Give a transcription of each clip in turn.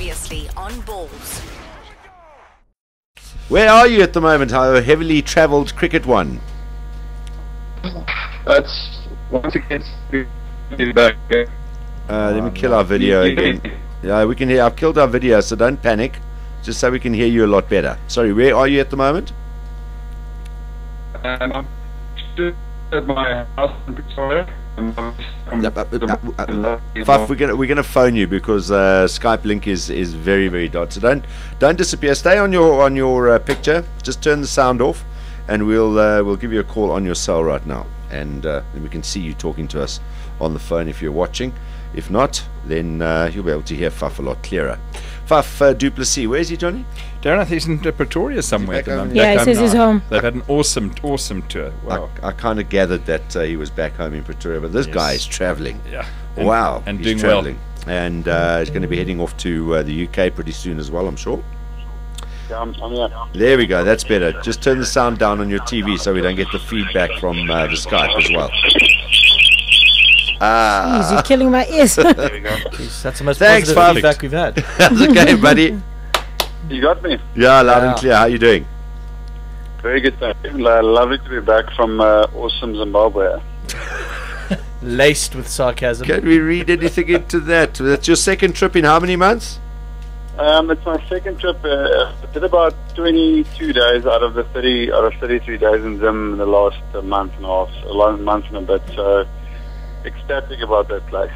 Previously on Ballz. Where are you at the moment? How heavily travelled cricket one? That's once again back. Let me kill our video again. Yeah, we can hear. I've killed our video, so don't panic. Just so we can hear you a lot better. Sorry, where are you at the moment? I'm still at my house in Victoria. Faf, we're gonna phone you because Skype link is very, very dot. So don't disappear. Stay on your picture. Just turn the sound off, and we'll give you a call on your cell right now, and then we can see you talking to us on the phone if you're watching. If not, then you'll be able to hear Faf a lot clearer. Faf du Plessis, where is he, Johnny? Darren, I think he's in Pretoria somewhere. Yeah, he says he's home. They've had an awesome tour. Wow. I kind of gathered that he was back home in Pretoria, but this guy is travelling. Yeah. Wow. And he's doing travelling. well. And he's going to be heading off to the UK pretty soon as well, I'm sure. Yeah, I'm here. There we go. That's better. Just turn the sound down on your TV so we don't get the feedback from the Skype as well. Jeez, you're killing my ears. There we go. Jeez, that's the most Thanks, positive Faf. feedback we've had. How's it going, buddy? You got me. Yeah, loud and clear. How you doing? Very good, thank you. Lovely to be back from awesome Zimbabwe. Laced with sarcasm. Can we read anything into that? That's your second trip in how many months? It's my second trip. I did about 22 days out of 33 days in Zim in the last month and a half, a long month and a bit. So ecstatic about that place.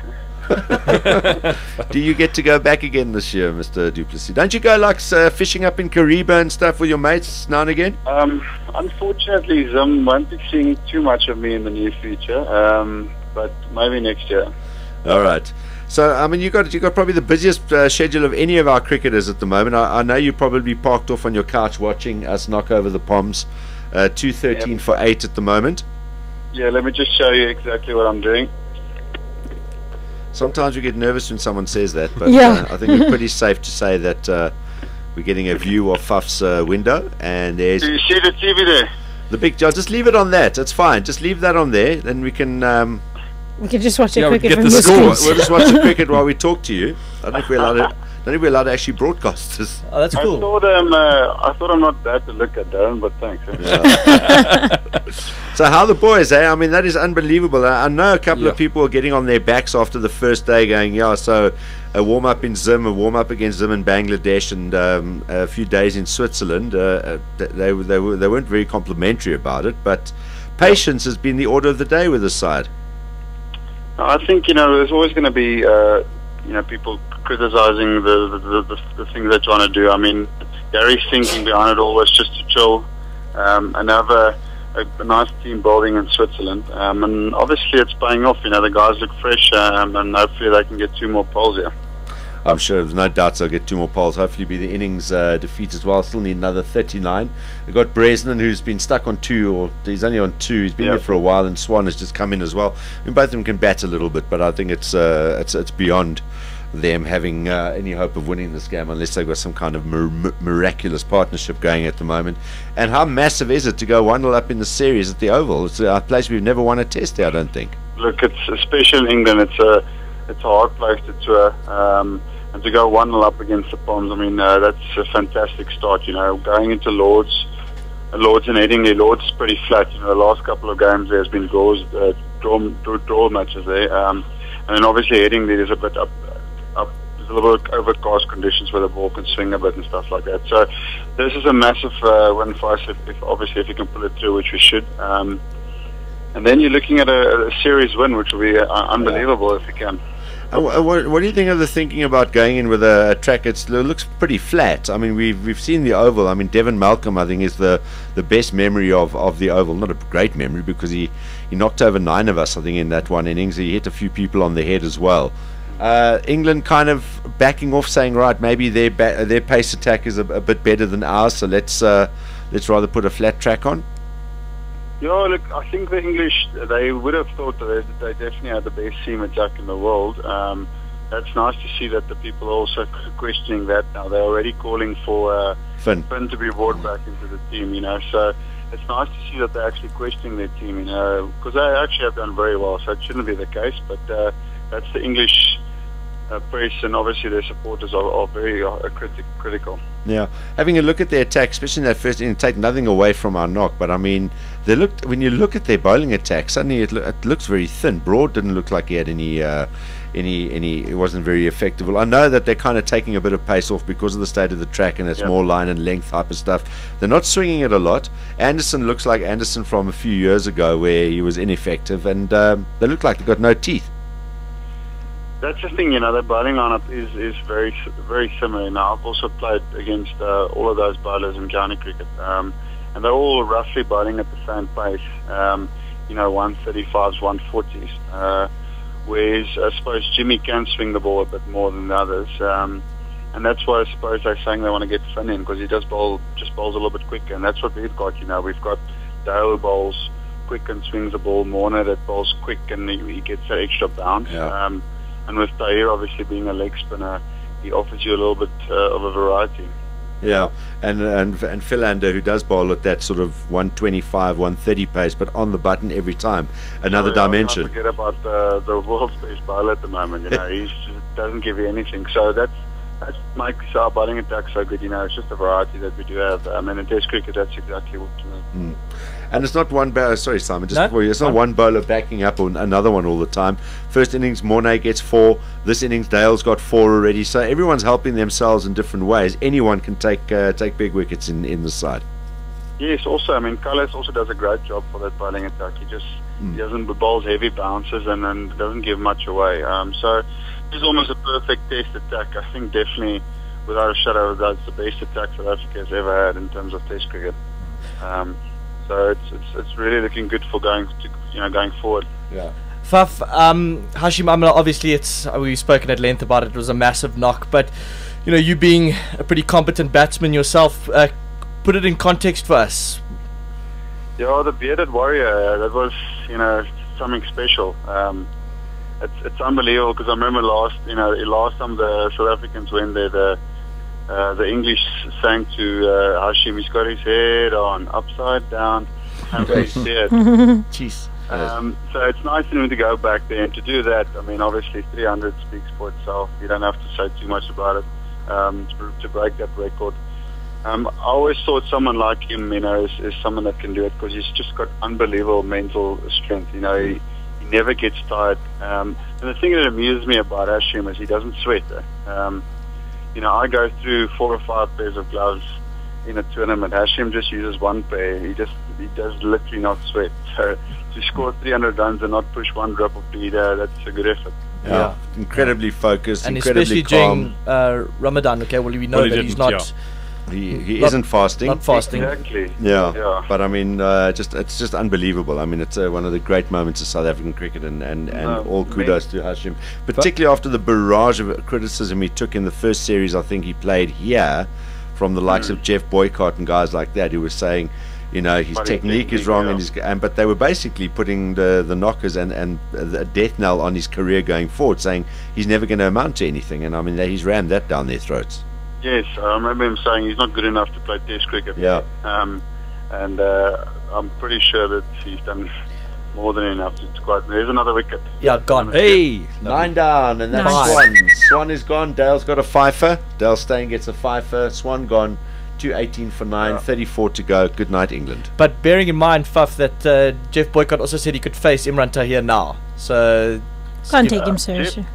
Do you get to go back again this year, Mr. du Plessis? Don't you go like fishing up in Kariba and stuff with your mates now and again? Unfortunately, Zim won't be seeing too much of me in the near future, but maybe next year. All right. So, I mean, you got probably the busiest schedule of any of our cricketers at the moment. I know you're probably parked off on your couch watching us knock over the Poms. 2:13 for 8 at the moment. Yeah, let me just show you exactly what I'm doing. Sometimes we get nervous when someone says that, but Yeah. I think it's pretty safe to say that we're getting a view of Faf's window, and there's Do you see the TV there? the big job. Just leave it on that. It's fine. Just leave that on there. Then we can We can just watch the Yeah, we cricket get from the your score. screens. we'll just watch the cricket while we talk to you. I don't know if we're allowed to. I don't know if we're allowed to actually broadcast this. Oh, that's cool. I thought I'm not bad to look at, Darren, but thanks. So how the boys, eh? I mean, that is unbelievable. I know a couple of Yeah. people are getting on their backs after the first day going, yeah, so a warm-up in Zim, a warm-up against Zim in Bangladesh, and a few days in Switzerland. They weren't very complimentary about it, but patience has been the order of the day with this side. I think, there's always going to be, people criticizing the things they're trying to do. I mean, Gary's thinking behind it all was just to chill and have a nice team building in Switzerland. And obviously it's paying off. The guys look fresh, and hopefully they can get 2 more poles here. I'm sure there's no doubt they'll get 2 more poles. Hopefully be the innings defeat as well. Still need another 39. They've got Bresnan, who's been stuck on 2, or he's only on 2. He's been there for a while, and Swan has just come in as well. I mean, both of them can bat a little bit, but I think it's beyond them having any hope of winning this game unless they've got some kind of miraculous partnership going at the moment. And how massive is it to go 1-0 up in the series at the Oval? It's a place we've never won a test there, I don't think. Look, it's especially in England. It's a hard place to tour. And to go 1-0 up against the Poms, I mean, that's a fantastic start. Going into Lords and Headingley. Lords is pretty flat. The last couple of games there's been draw matches there. And then obviously Headingley there's a bit up. There's a little bit overcast conditions where the ball can swing a bit and stuff like that. So this is a massive win for us if you can pull it through, which we should. And then you're looking at a series win, which will be unbelievable if you can. What do you think of the thinking about going in with a track? It looks pretty flat. I mean, we've seen the Oval. I mean, Devon Malcolm, I think, is the best memory of the Oval. Not a great memory because he knocked over 9 of us, I think, in that one innings. He hit a few people on the head as well. England kind of backing off, saying, right, maybe their pace attack is a bit better than ours, so let's rather put a flat track on. Yeah, look, I think the English, they would have thought that they definitely had the best seam attack in the world. That's nice to see that the people are also questioning that now. They're already calling for Finn to be brought back into the team, So it's nice to see that they're actually questioning their team, because they actually have done very well, so it shouldn't be the case. But that's the English press, and obviously their supporters are very critical. Yeah, having a look at their attack, especially in that first inning, take nothing away from our knock, but I mean, when you look at their bowling attack, suddenly it looks very thin. Broad didn't look like he had any. It wasn't very effective. Well, I know that they're kind of taking a bit of pace off because of the state of the track, and it's more line and length type of stuff. They're not swinging it a lot. Anderson looks like Anderson from a few years ago, where he was ineffective, and they look like they've got no teeth. That's the thing, the bowling lineup is very similar. Now, I've also played against all of those bowlers in county cricket, and they're all roughly bowling at the same pace, 135s, 140s. Whereas I suppose Jimmy can swing the ball a bit more than the others, and that's why I suppose they're saying they want to get Finn in, because he just bowls a little bit quicker, and that's what we've got. We've got Dale who bowls quick and swings the ball, Morna that bowls quick and he gets that extra bounce. Yeah. And with Tahir obviously being a leg spinner, he offers you a little bit of a variety. Yeah, and Philander, who does bowl at that sort of 125, 130 pace, but on the button every time, another dimension. Don't forget about the world's best bowler at the moment. He just doesn't give you anything. So that makes our bowling attack so good. It's just a variety that we do have. And in Test cricket, that's exactly what you need. And it's not one bowler. Sorry, Simon. Before you, it's not one bowler backing up on another one all the time. First innings, Mornay gets 4. This innings, Dale's got 4 already. So everyone's helping themselves in different ways. Anyone can take big wickets in the side. Yes. Also, Carlos also does a great job for that bowling attack. He doesn't bowls heavy bounces and doesn't give much away. So it's almost a perfect Test attack. I think definitely, without a shadow of a doubt, it's the best attack South Africa has ever had in terms of Test cricket. So it's really looking good for going forward. Yeah. Faf, Hashim, obviously we've spoken at length about it. It was a massive knock, but you being a pretty competent batsman yourself, put it in context for us. Yeah, the bearded warrior, that was something special. It's unbelievable, because I remember last time the South Africans went there, the English sang to Hashim, he's got his head on upside down and his beard. Jeez. So it's nice of him to go back there and to do that. Obviously 300 speaks for itself. You don't have to say too much about it to break that record. I always thought someone like him, is someone that can do it, because he's just got unbelievable mental strength. He never gets tired. And the thing that amuses me about Hashim is he doesn't sweat. I go through 4 or 5 pairs of gloves in a tournament. Hashim just uses 1 pair. He does literally not sweat. So to score 300 runs and not push 1 drop of bleed, that's a good effort. Yeah. Incredibly focused, and incredibly especially calm. during Ramadan. Okay, well, we know that he's not. Yeah. He isn't fasting. Not fasting. Exactly. Yeah. But it's just unbelievable. It's one of the great moments of South African cricket, and all kudos to Hashim, particularly after the barrage of criticism he took in the first series. I think he played here from the likes of Jeff Boycott and guys like that, who were saying, his technique is wrong, but they were basically putting the knockers and the death knell on his career going forward, saying he's never going to amount to anything, and he's rammed that down their throats. Yes, I remember him saying he's not good enough to play Test cricket. Yeah. And I'm pretty sure that he's done more than enough to quite. There's another wicket. Yeah, gone. Hey, 9 down, and that's Nice. Swan. Swan is gone. Dale's got a fifer. Dale Steyn gets a fifer. Swan gone. 218 for 9, 34 to go. Good night, England. But bearing in mind, Faf, that Jeff Boycott also said he could face Imran Tahir now. So Can't take him seriously.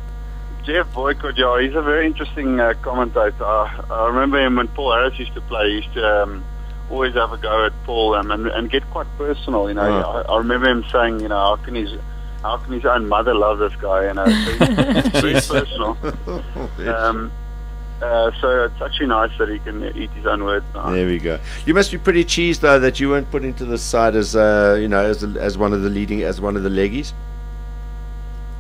Jeff Boycott, he's a very interesting commentator. I remember him when Paul Harris used to play. He used to always have a go at Paul and get quite personal. I remember him saying, how can his own mother love this guy? So he's very personal. So it's actually nice that he can eat his own words now. There we go. You must be pretty cheesed though that you weren't put into the side as as one of the leggies.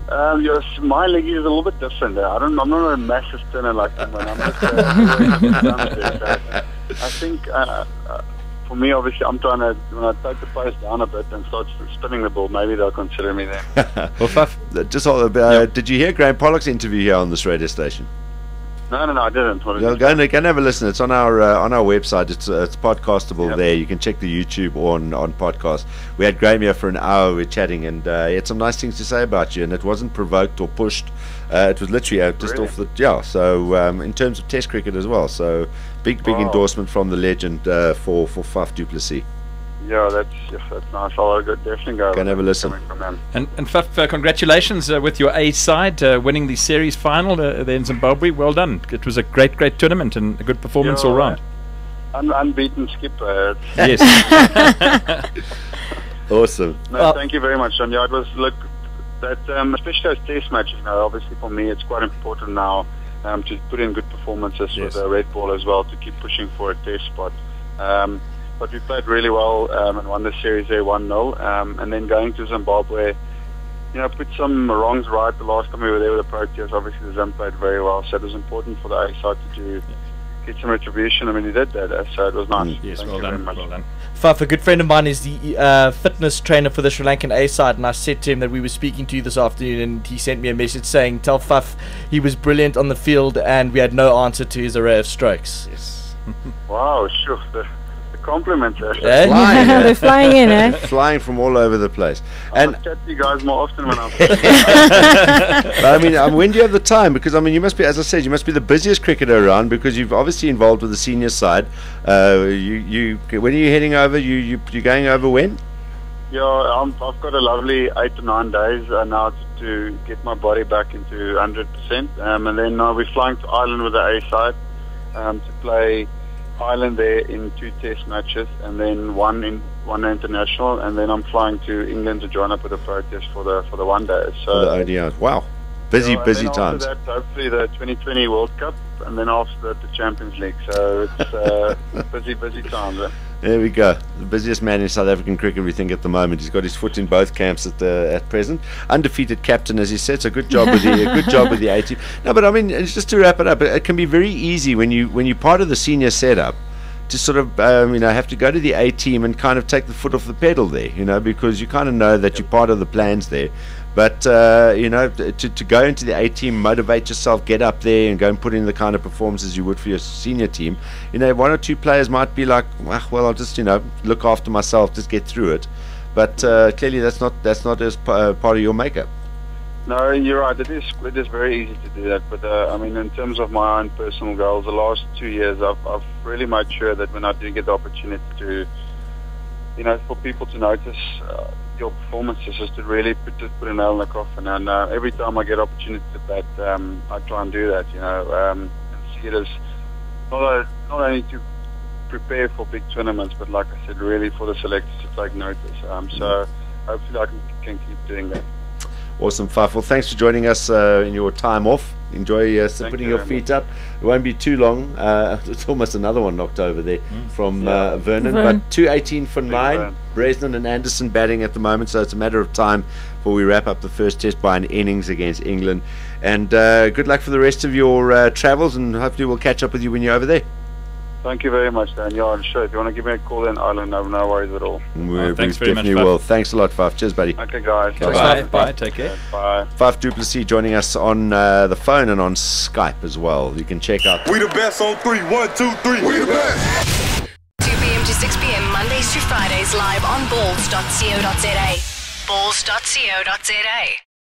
Yes, my leg is a little bit different. I'm not a massive spinner like him. I'm just I think for me, obviously, I'm trying to, when I take the pace down a bit and start spinning the ball, maybe they'll consider me there. Well, Faf, did you hear Graham Pollock's interview here on this radio station? No, I didn't. What did Go you and have a listen. It's on our website. It's podcastable Yep. there. You can check the YouTube on podcast. We had Graham here for an hour. We're chatting, and he had some nice things to say about you. And it wasn't provoked or pushed. It was literally just Really? off the So in terms of Test cricket as well. So big Wow. endorsement from the legend for Faf du Plessis. Yeah, that's nice. I'll definitely go. Go and have a listen. Coming from him. And Faf, congratulations with your A side winning the series final there in Zimbabwe. Well done. It was a great tournament and a good performance all round. Unbeaten skipper. Yes. Awesome. No, thank you very much, John. Yeah, it was especially those test matches. Obviously for me, it's quite important now to put in good performances Yes. with the red ball as well to keep pushing for a test spot. But we played really well and won the series there 1-0. And then going to Zimbabwe, put some wrongs right. The last time we were there with the Proteas, obviously the Zim played very well, so it was important for the A side to get some retribution. I mean, he did that, so it was nice. Yes, Thank well you very done. much. Well done. Faf, a good friend of mine is the fitness trainer for the Sri Lankan A side, and I said to him that we were speaking to you this afternoon, and he sent me a message saying, "Tell Faf he was brilliant on the field, and we had no answer to his array of strokes." Yes. Wow, sure. The compliments. Eh? Flying, They're flying in, eh? Flying from all over the place. I'll And chat to you guys more often when I'm. but I mean, when do you have the time? Because I mean, you must be, as I said, you must be the busiest cricketer around because you've obviously involved with the senior side. You when are you heading over? You're going over when? Yeah, I've got a lovely 8 to 9 days now to get my body back into 100%, and then we're flying to Ireland with the A side to play Ireland there in 2 test matches, and then one international, and then I'm flying to England to join up with the Proteas for the one day. For the So ODIs. Wow, busy and then times. After that, hopefully the 2020 World Cup, and then after that the Champions League. So it's busy times. There we go. The busiest man in South African cricket, we think, at the moment. He's got his foot in both camps at present. Undefeated captain, as he said. So good job with the A team. No, but I mean, it's just to wrap it up, it can be very easy when you're part of the senior setup to sort of have to go to the A team and kind of take the foot off the pedal there, because you kind of know that you're part of the plans there. But to go into the A team, motivate yourself, get up there and go and put in the kind of performances you would for your senior team. 1 or 2 players might be like, well, I'll just look after myself, just get through it. But clearly that's not as part of your makeup. No, you're right. It is very easy to do that. But I mean, in terms of my own personal goals, the last 2 years, I've really made sure that when I do get the opportunity to, for people to notice your performances, is to really put a nail in the coffin. And every time I get opportunity to bat, I try and do that. And see it as not only to prepare for big tournaments, but like I said, really for the selectors to take notice. So hopefully I can keep doing that. Awesome, Faf. Well, thanks for joining us in your time off. Enjoy putting your feet up. It won't be too long. It's almost another one knocked over there from Vernon. But 2:18 for 9. Bresnan and Anderson batting at the moment, so it's a matter of time before we wrap up the first test by an innings against England. And good luck for the rest of your travels, and hopefully we'll catch up with you when you're over there. Thank you very much, Dan. Yeah, I'm sure if you want to give me a call in Ireland, no worries at all. Thanks very much, definitely will. Thanks a lot, Faf. Cheers, buddy. Okay, guys. Bye. Take care. Bye. Faf du Plessis joining us on the phone and on Skype as well. You can check out. We the best on 3. 1, 2, 3. We the best. 2 p.m. to 6 p.m. Mondays to Fridays live on Ballz.co.za. Ballz.co.za.